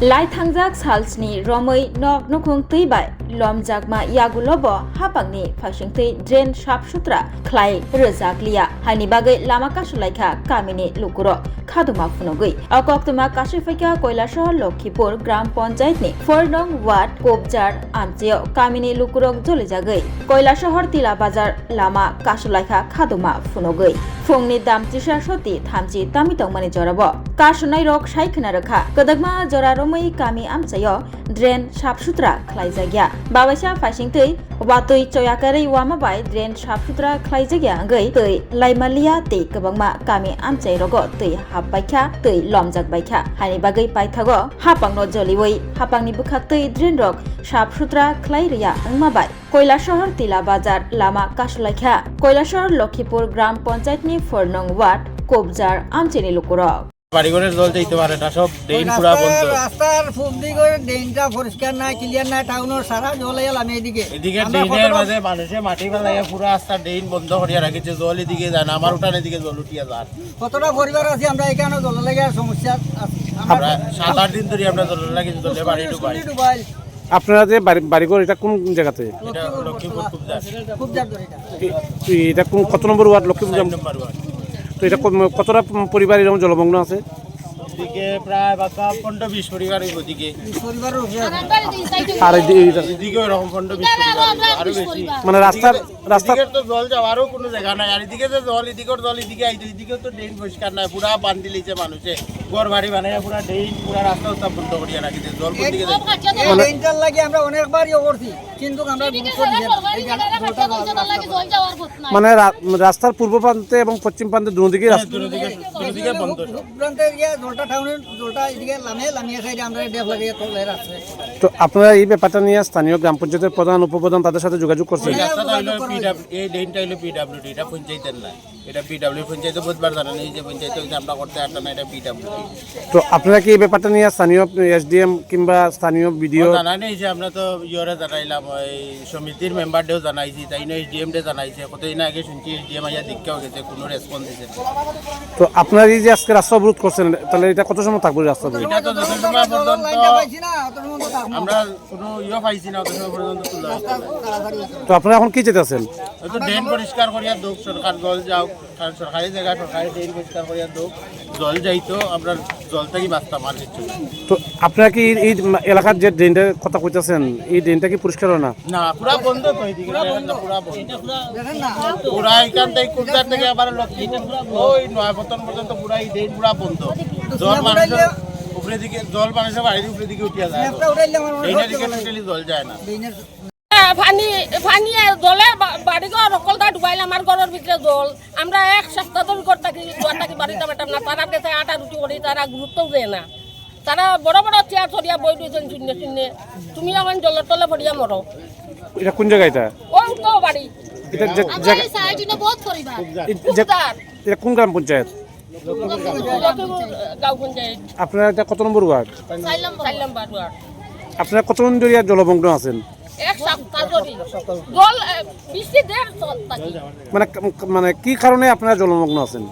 Lai thangjak salsni romoi nok nokhung teibai Lomjak ma yagulobo hapangni phasingtei drain sap Sutra Khlai rwjaklia haini bagai Lama Kasukha Kamini Lukurog khaduma phunogui akoktuma Kasukha Koilashahar Laxmipur Gram Panchayat ni 4 nong Ward Kwbang Amcheo Kamini Lukurog jolijagai Koilashahar Tila Bazar Lama Kasukha khaduma phunogui Phungni dam tisa soti thamchi tamitongmani jorabo Kashnai rok saikna rakha kodakma jora romoi kami amchayo drain sap Sutra Khlai jagya Bawaisa phasingtei Watwi choyakari wamabai drain sap Sutra Khlai jagya angai tei laimalia tei kwbangma kami amchai rogo tei habbaikha tei Lomjak baikha haini bagai paithago hapangno joliwei hapangni bukhak tei Drainrog sap Sutra Khlai riya angmabai Koilashahar Tila Bazar Lama Kasukha Koilashahar Laxmipur Gram Panchayat ni 4 nong Ward Kwbang Amcheni Lukurog বাড়িঘরের জল যাইতে পারে না, সব drain পুরা বন্ধ। রাস্তার ফুল দিকে ড্রেনটা পরিষ্কার নাই, ক্লিয়ার নাই, টাউনের সারা জল এলাম এদিকে ড্রেনের মাঝে মানুষে মাটি ফেলাইয়া পুরো রাস্তা ড্রেন বন্ধ করিয়া রাখিছে, জল এদিকে যায় না, আমার উঠানের দিকে জল উঠিয়া যায়। কতটা পরিবার আছে আমরা এখানে জল লাগে সমস্যা আমরা 7-8 দিন ধরে আমরা জল লাগিছে, জলে বাড়ি ডুবাই। আপনারা যে বাড়িঘর এটা কোন জায়গাতে? এটা লক্ষ্মীপুর খুবজার ধরে এটা কোন কত নম্বর ওয়ার্ড? লক্ষ্মীপুর নম্বর ওয়ার্ড। তো এটা কতটা পরিবার এরকম জলমগ্ন আছে? এদিকে প্রায় 15-20 পরিবার, ওদিকে আর এদিকে এরকম 15-20 পরিবার, আরো বেশি। মানে রাস্তার তো জল যাওয়ারও কোনো জায়গা নাই, আর এদিকে যে জল এদিকের জল এদিকে আইতো, এদিকেও তো ড্রেন পরিষ্কার নাই, পুরা বান্ধি লিছে মানুষে, ঘর বাড়ি বানাইয়া পুরা ড্রেন পুরা রাস্তা উত্তাপ বন্ধ করিয়া রাখিছে। জল কোন দিকে যায়? ড্রেনটার লাগে আমরা অনেকবার ইয়ে করছি, কিন্তু আমরা মানে রাস্তার পূর্ব প্রান্তে এবং পশ্চিম প্রান্তে দুদিকে দুদিকে বন্ধ। জলটা টাউনের জলটা এদিকে লামিয়া সাইডে আমরা ডেভ লাগিয়ে তোলে রাখছে। তো আপনারা এই ব্যাপারটা নিয়ে স্থানীয় গ্রাম পঞ্চায়েতের প্রধান উপপ্রধান তাদের সাথে যোগাযোগ করছেন? এই ড্রেনটা হইলো পিডব্লিউডি, এটা পঞ্চায়েতের না, এটা পিডব্লিউ পঞ্চায়েতে বহুতবার জানানো হয়েছে, পঞ্চায়েতে আমরা করতে পারতাম না, এটা পিডব্লিউডি। তো আপনারা কি এই ব্যাপারটা নিয়ে স্থানীয় এসডিএম কিংবা স্থানীয় বিডিও জানানো হয়েছে? আমরা তো ইয়রে জানাইলাম, ওই সমিতির মেম্বারদেরও জানাইছি, তাই না এসডিএম ডে জানাইছে, কতদিন আগে শুনছি এসডিএম আইয়া দীক্ষাও গেছে, কোনো রেসপন্স দিচ্ছে। তো আপনারা এই যে আজকে রাস্তা অবরোধ করছেন, তাহলে এটা কত সময় থাকবে রাস্তা অবরোধ? এটা তো যত সময় পর্যন্ত আমরা কোনো ইয়ে পাইছি না, অত সময় পর্যন্ত তুলে। তো আপনারা এখন কি চাইতেছেন? তো ড্রেন পরিষ্কার করিয়া দোক, সরকার জল যাও, কারণ সরকারি জায়গা সরকারি ড্রেন পরিষ্কার করিয়া দোক, জল যাইতো, আমরা জল থেকে বাঁচতাম আর কিছু। তো আপনারা কি এই এলাকার যে ড্রেনটার কথা কইতেছেন, এই ড্রেনটা কি পরিষ্কার হয় না? না, পুরা বন্ধ তো, এদিকে পুরা বন্ধ, পুরা এখান থেকে কুলচার থেকে আবার ওই নয়াপতন পর্যন্ত পুরা এই ড্রেন পুরা বন্ধ। জল মানুষের উপরে দিকে, জল মানুষের বাড়ির উপরে দিকে উঠিয়া যায়, ড্রেনের দিকে টোটালি জল যায় না। পানি জলে বাড়িঘর সকলটা ডুবাইলে আমার ঘরের ভিতরে জল, আমরা এক সপ্তাহ ধরে ঘরটাকে বাড়িতে পারতাম না, তারা গেছে আটা রুটি করি, তারা গুরুত্বও দেয় না, তারা বড় বড় চেয়ার ছড়িয়া বই দিয়েছেন শূন্য শূন্য, তুমি এখন জলের তলে ভরিয়া মরো। এটা কোন জায়গা? এটা তো বাড়ি এটা কোন গ্রাম পঞ্চায়েত? গাঁও পঞ্চায়েত। আপনারা এটা কত নম্বর ওয়ার্ড? 4 নম্বর ওয়ার্ড। আপনারা কতদিন ধরে জলমগ্ন আছেন? এক সপ্তাহ ধরে জল বৃষ্টি দেড় থাকি। মানে কি কারণে আপনারা জলমগ্ন আছেন?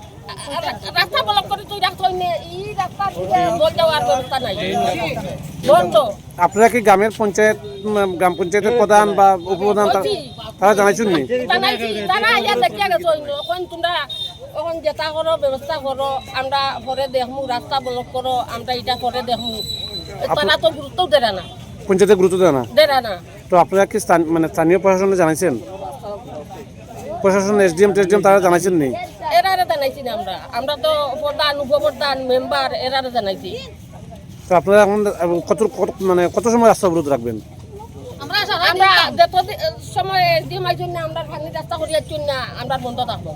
রাস্তা ব্লক করে তুই রাখতো না, এই রাস্তা জল যাওয়ার ব্যবস্থা নাই, বন্ধ। আপনারা কি গ্রামের পঞ্চায়েত, গ্রাম পঞ্চায়েতের প্রধান বা উপপ্রধান তারা জানাইছেন নি? তারা আইয়া দেখিয়া গেছো, এখন তোমরা এখন যেটা করো ব্যবস্থা করো, আমরা পরে দেখমু, রাস্তা ব্লক করো, আমরা এটা পরে দেখমু, তারা তো গুরুত্ব দেয় না, পঞ্চায়েতে গুরুত্ব দেয় না। না। তো আপনারা কি স্থানীয় প্রশাসনে জানাইছেন? প্রশাসন এসডিএম টেসডিএম তারা জানাইছেন নি? এরারে জানাইছি না, আমরা তো প্রধান উপপ্রধান মেম্বার এরারে জানাইছি। তো আপনারা এখন কত সময় রাস্তা অবরোধ রাখবেন? আমরা যত সময় এসডিএম আইছেন না, আমরা পানি রাস্তা করিয়াছেন না, আমরা বন্ধ থাকবো।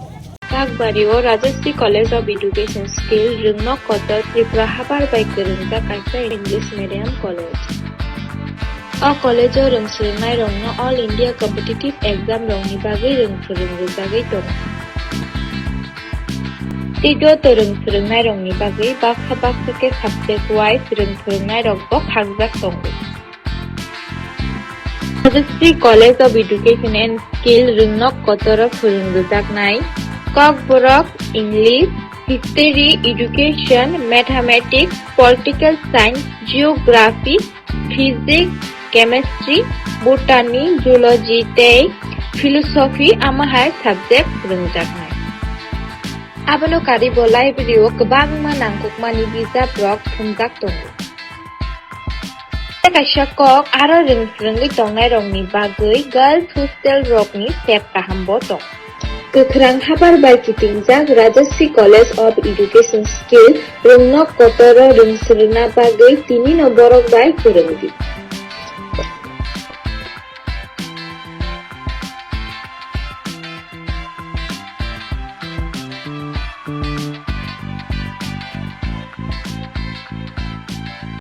Kagbariyo Rajastri College of Education Skill Drainrog Kotor Tripura Habar by Lomjak Kaisa English Medium College. A college o rungsrungnai rongno All India Competitive Exam rongni bagai rungsrungjagai dong. Tigo to rungsrungnai rongni bagai baksa ke subject wise rungsrungnai rokbo khagjak dong. Rajastri College of Education and Skill Drainrog Kotor phurungjagnai Kwbang English, history, education, mathematics, political science, geography, physics, chemistry, botany, zoology, tei, philosophy amahai subject rungjaknai. Abono karibo library o kwbang nangkukmani bijabrok thumjak tongo. Kaisa kok aro rungsrungui tongnai rokni bagui girls hostel rokni step kahambo tong. Kwkrang habar bai kitingjak Rajastri College of Education Skill rungno kotoro rungsruna bagui tini no borok bai phurungdi.